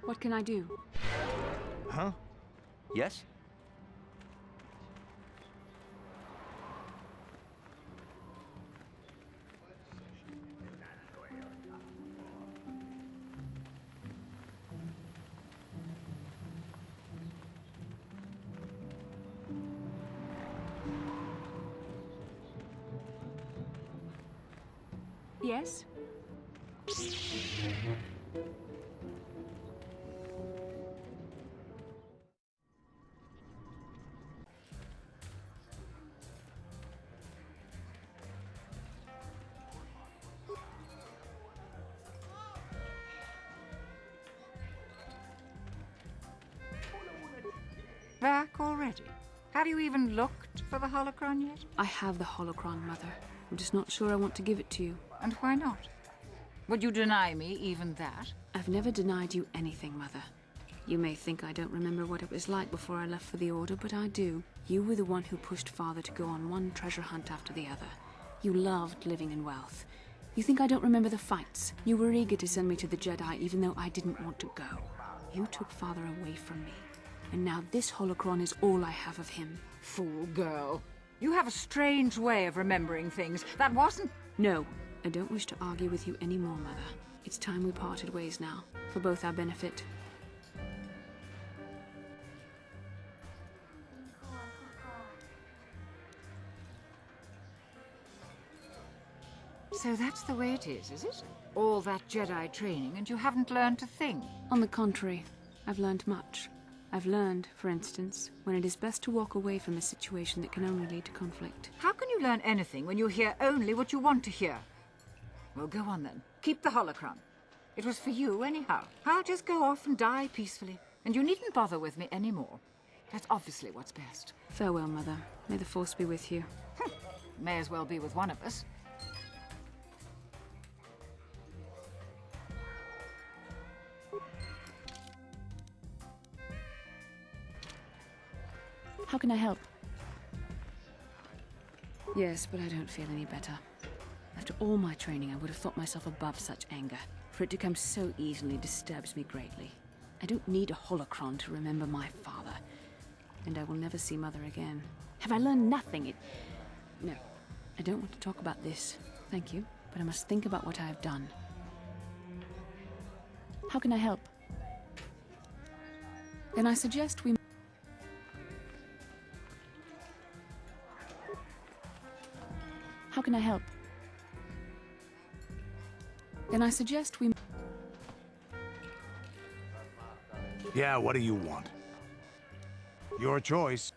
What can I do? Huh? Yes? Yes? Back already? Have you even looked for the holocron yet? I have the holocron, Mother. I'm just not sure I want to give it to you. And why not? Would you deny me even that? I've never denied you anything, Mother. You may think I don't remember what it was like before I left for the Order, but I do. You were the one who pushed Father to go on one treasure hunt after the other. You loved living in wealth. You think I don't remember the fights? You were eager to send me to the Jedi even though I didn't want to go. You took Father away from me. And now this holocron is all I have of him. Fool girl. You have a strange way of remembering things. That wasn't... No, I don't wish to argue with you anymore, Mother. It's time we parted ways now, for both our benefit. So that's the way it is it? All that Jedi training and you haven't learned a thing? On the contrary, I've learned much. I've learned, for instance, when it is best to walk away from a situation that can only lead to conflict. How can you learn anything when you hear only what you want to hear? Well, go on then. Keep the holocron. It was for you anyhow. I'll just go off and die peacefully. And you needn't bother with me anymore. That's obviously what's best. Farewell, Mother. May the Force be with you. May as well be with one of us. How can I help? Yes, but I don't feel any better. After all my training, I would have thought myself above such anger. For it to come so easily disturbs me greatly. I don't need a holocron to remember my father. And I will never see Mother again. Have I learned nothing? No, I don't want to talk about this. Thank you, but I must think about what I have done. How can I help? Then I suggest we... How can I help? Then I suggest we... Yeah, what do you want? Your choice.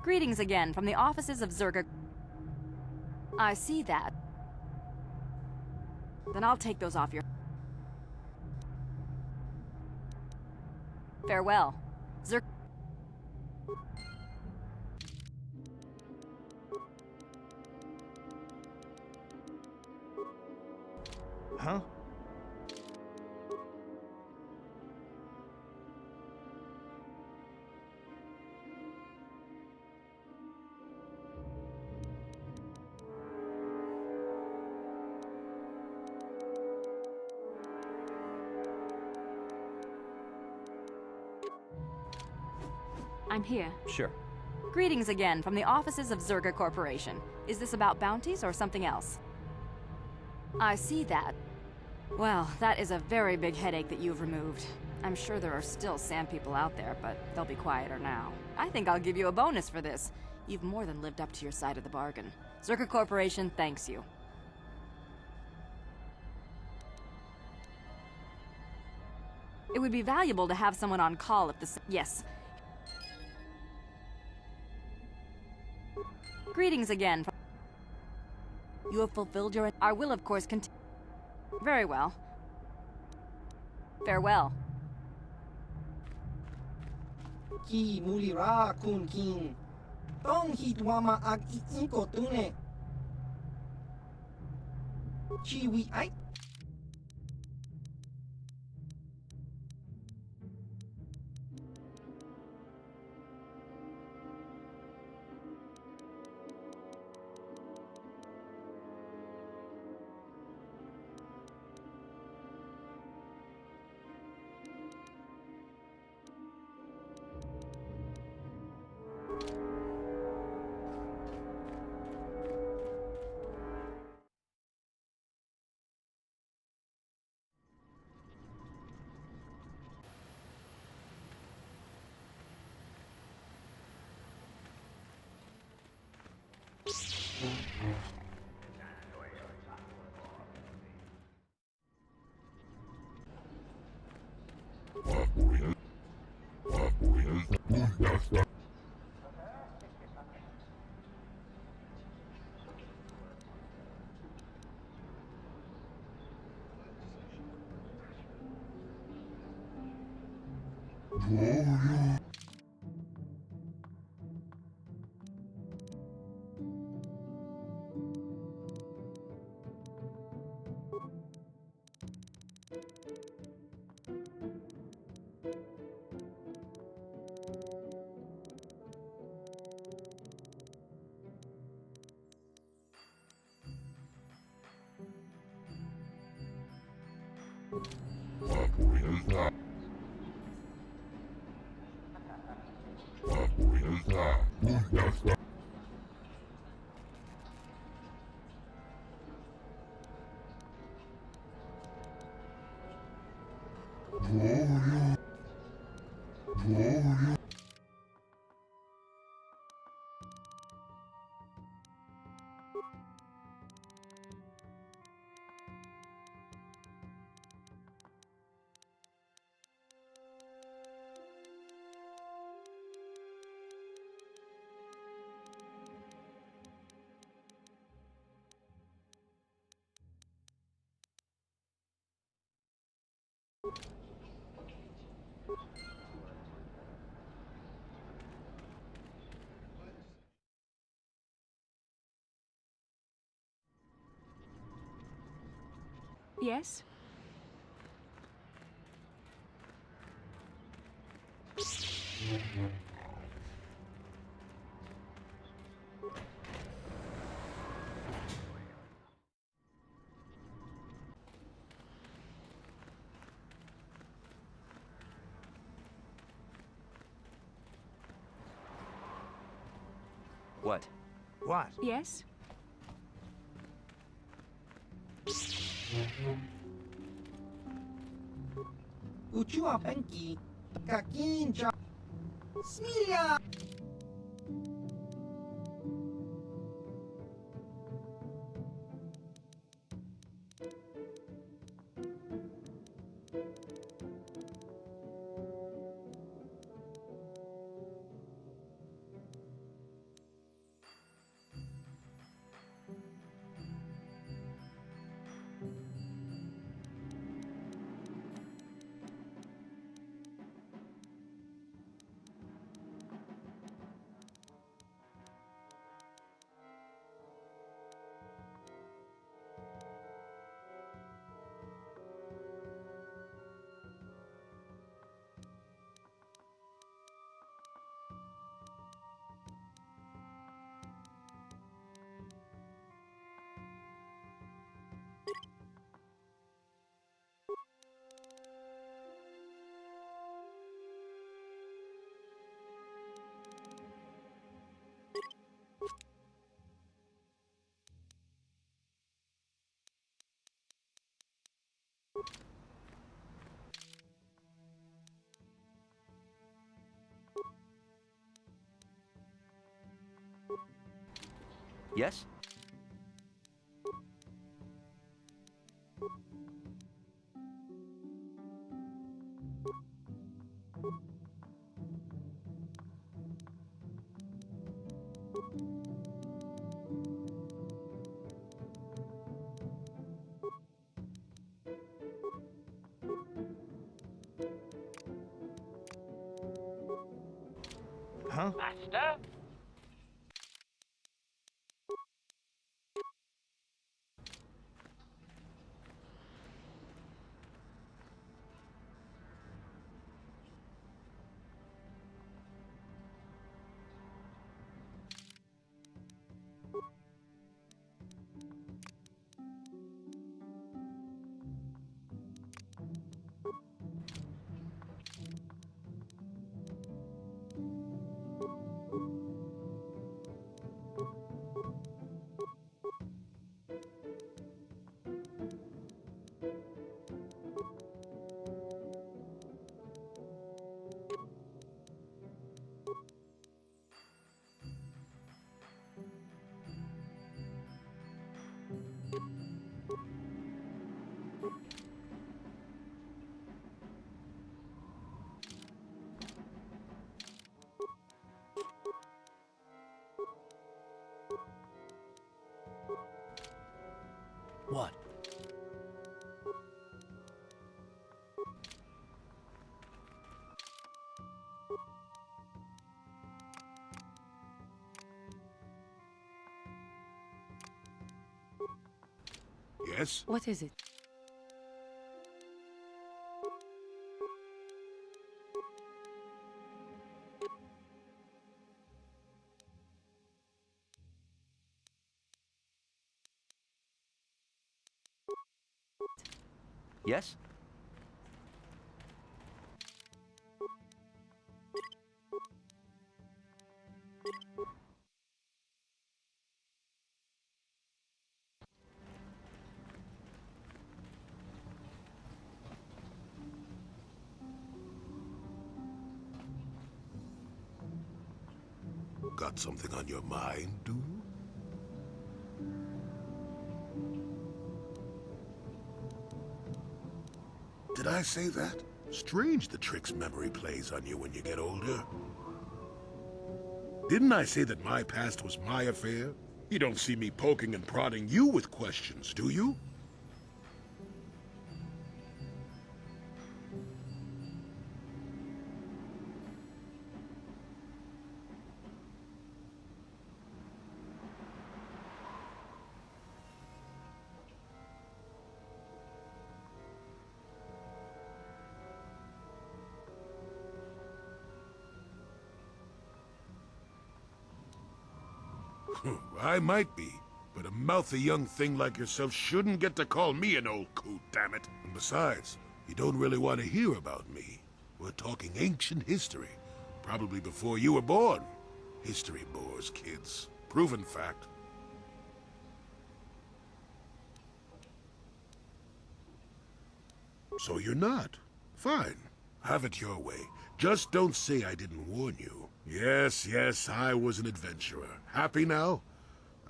Greetings again from the offices of Zerga. I see that. Then I'll take those off your... Farewell. Zerg... Huh? I'm here. Sure. Greetings again from the offices of Zerga Corporation. Is this about bounties or something else? I see that. Well, that is a very big headache that you've removed. I'm sure there are still sand people out there, but they'll be quieter now. I think I'll give you a bonus for this. You've more than lived up to your side of the bargain. Zerga Corporation thanks you. It would be valuable to have someone on call if the... Yes. Greetings again. You have fulfilled your... I will, of course, continue. Very well. Farewell. Ki mulira kun king. Tong hitwama ag iinko tune. Chiwi ay. Yes? What? What? Yes? Uchua penki. Kakinja. Smilia. Yes? huh? Master? What? Yes? What is it? Yes? Got something on your mind, dude? Did I say that? Strange the tricks memory plays on you when you get older. Didn't I say that my past was my affair? You don't see me poking and prodding you with questions, do you? I might be, but a mouthy young thing like yourself shouldn't get to call me an old coot, damn it. And besides, you don't really want to hear about me. We're talking ancient history, probably before you were born. History bores kids. Proven fact. So you're not. Fine. Have it your way. Just don't say I didn't warn you. Yes, I was an adventurer. Happy now?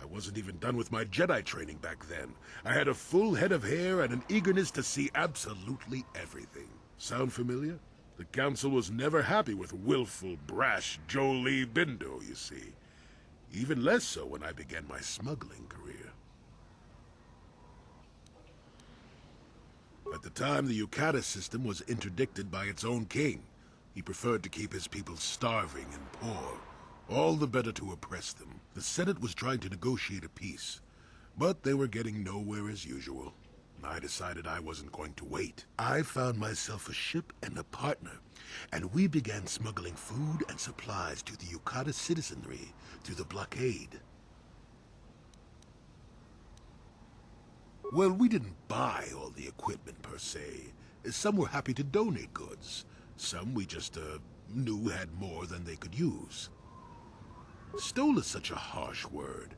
I wasn't even done with my Jedi training back then. I had a full head of hair and an eagerness to see absolutely everything. Sound familiar? The Council was never happy with willful, brash Jolie Bindo, you see. Even less so when I began my smuggling career. At the time, the Yukata system was interdicted by its own king. He preferred to keep his people starving and poor, all the better to oppress them. The Senate was trying to negotiate a peace, but they were getting nowhere as usual. I decided I wasn't going to wait. I found myself a ship and a partner, and we began smuggling food and supplies to the Yukata citizenry through the blockade. Well, we didn't buy all the equipment per se. Some were happy to donate goods. Some we just, knew had more than they could use. Stole is such a harsh word.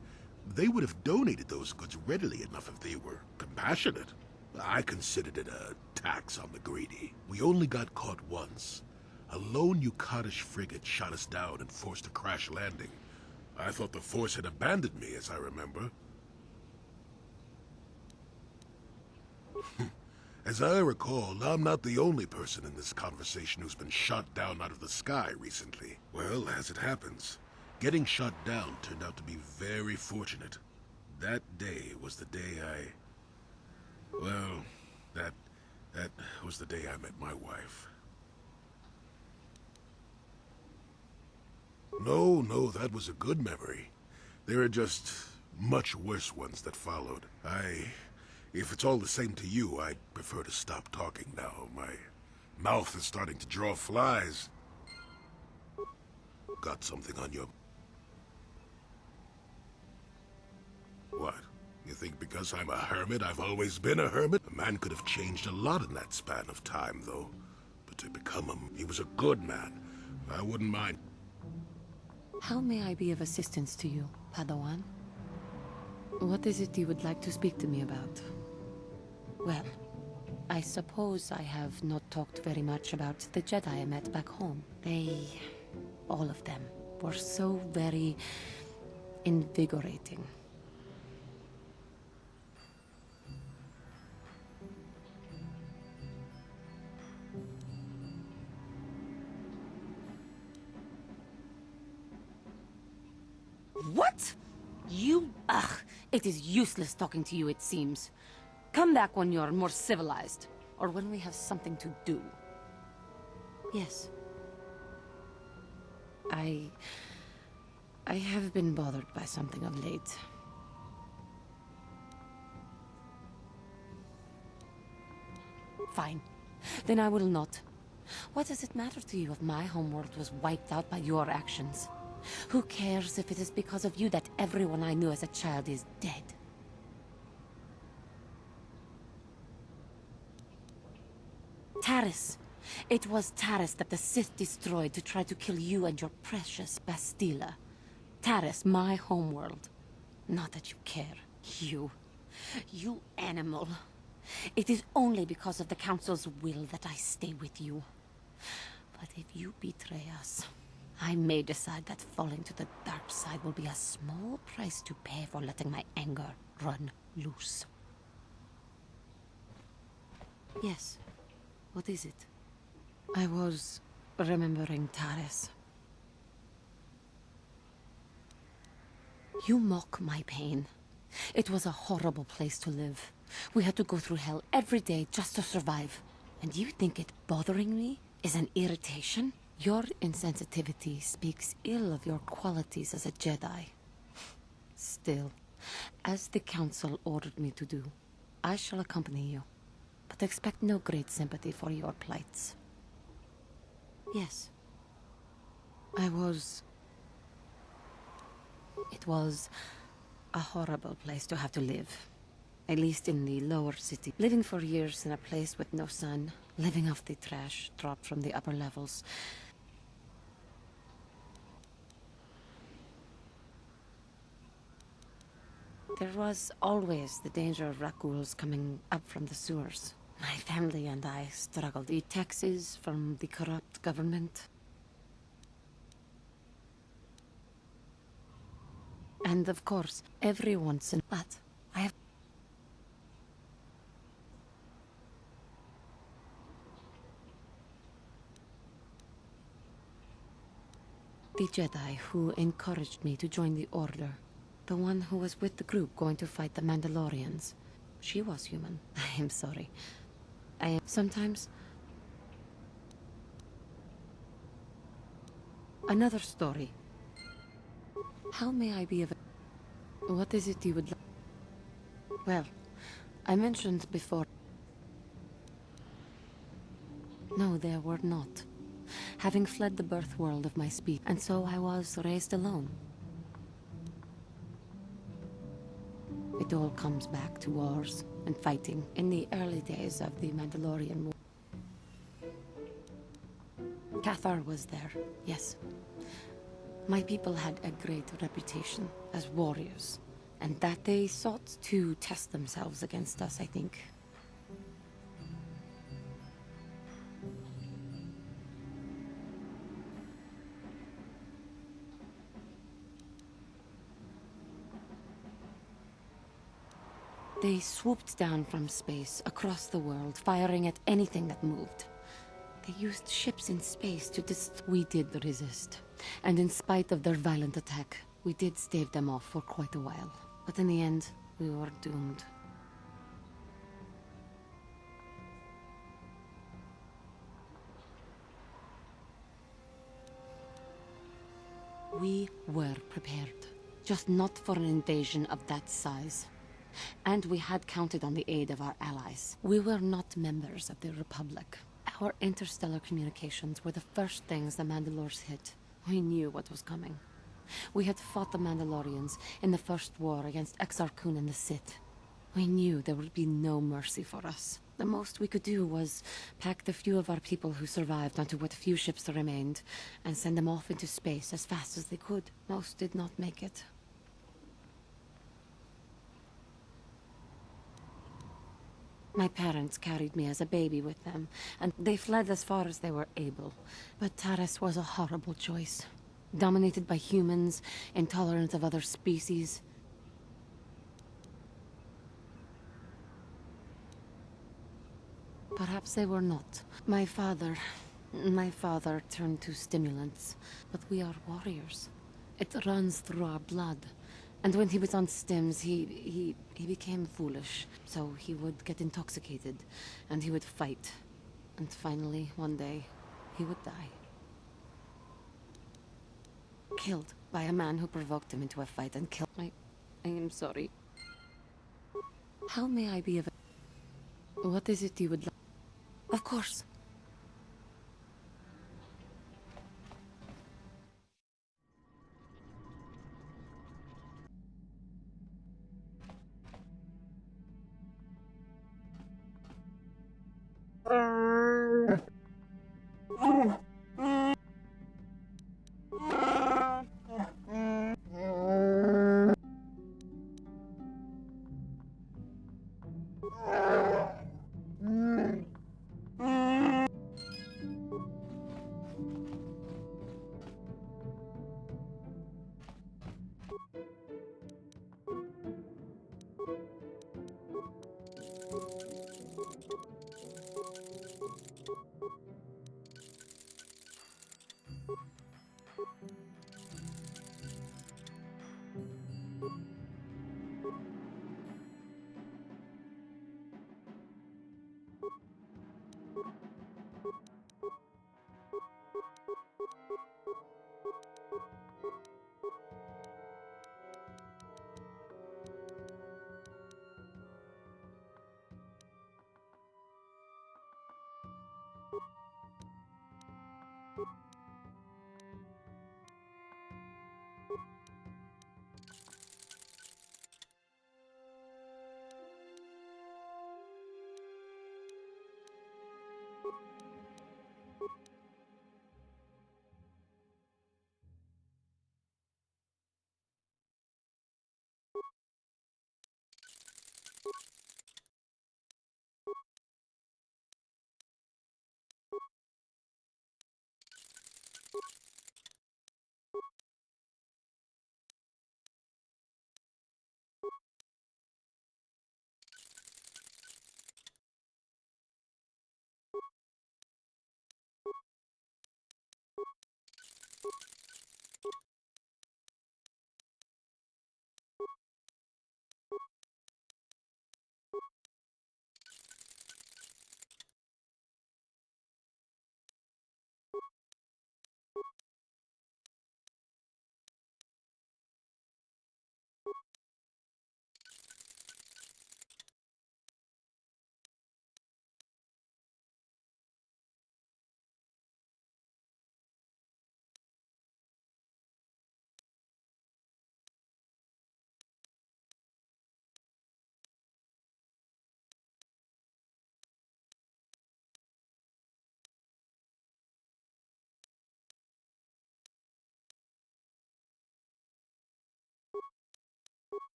They would have donated those goods readily enough if they were compassionate. I considered it a tax on the greedy. We only got caught once. A lone Yukatish frigate shot us down and forced a crash landing. I thought the Force had abandoned me, as I remember. As I recall, I'm not the only person in this conversation who's been shot down out of the sky recently. Well, as it happens, getting shot down turned out to be very fortunate. That day was the day that was the day I met my wife. No, that was a good memory. There are just much worse ones that followed. If it's all the same to you, I'd prefer to stop talking now. My mouth is starting to draw flies. Got something on your... What? You think because I'm a hermit, I've always been a hermit? A man could have changed a lot in that span of time, though. But to become him, he was a good man. I wouldn't mind. How may I be of assistance to you, Padawan? What is it you would like to speak to me about? Well, I suppose I have not talked very much about the Jedi I met back home. All of them, were so very invigorating. What? It is useless talking to you, it seems. Come back when you're more civilized, or when we have something to do. Yes. I have been bothered by something of late. Fine. Then I will not. What does it matter to you if my homeworld was wiped out by your actions? Who cares if it is because of you that everyone I knew as a child is dead? Taris. It was Taris that the Sith destroyed to try to kill you and your precious Bastila. Taris, my homeworld. Not that you care. You animal. It is only because of the Council's will that I stay with you. But if you betray us, I may decide that falling to the dark side will be a small price to pay for letting my anger run loose. Yes. What is it? I was remembering Taris. You mock my pain. It was a horrible place to live. We had to go through hell every day just to survive. And you think it bothering me is an irritation? Your insensitivity speaks ill of your qualities as a Jedi. Still, as the Council ordered me to do, I shall accompany you. But expect no great sympathy for your plights. Yes. It was a horrible place to have to live. At least in the lower city. Living for years in a place with no sun, living off the trash dropped from the upper levels. There was always the danger of Rakuls coming up from the sewers. My family and I struggled. The taxes from the corrupt government. And of course, every once in... But I have... The Jedi who encouraged me to join the Order. The one who was with the group going to fight the Mandalorians. She was human. I am sorry. Sometimes... Another story. How may I be of... What is it you would like? Well, I mentioned before... No, there were not. Having fled the birth world of my species, and so I was raised alone. It all comes back to wars and fighting in the early days of the Mandalorian War. Cathar was there, yes. My people had a great reputation as warriors, and that they sought to test themselves against us, I think. They swooped down from space, across the world, firing at anything that moved. They used ships in space to We did resist. And in spite of their violent attack, we did stave them off for quite a while. But in the end, we were doomed. We were prepared, just not for an invasion of that size. And we had counted on the aid of our allies. We were not members of the Republic. Our interstellar communications were the first things the Mandalores hit. We knew what was coming. We had fought the Mandalorians in the first war against Exar Kun and the Sith. We knew there would be no mercy for us. The most we could do was pack the few of our people who survived onto what few ships there remained and send them off into space as fast as they could. Most did not make it. My parents carried me as a baby with them, and they fled as far as they were able. But Taris was a horrible choice. Dominated by humans, intolerant of other species. Perhaps they were not. My father turned to stimulants, but we are warriors. It runs through our blood. And when he was on stims, he became foolish. So he would get intoxicated, and he would fight. And finally, one day, he would die. Killed by a man who provoked him into a fight and killed I am sorry. How may I be of... What is it you would like? Of course.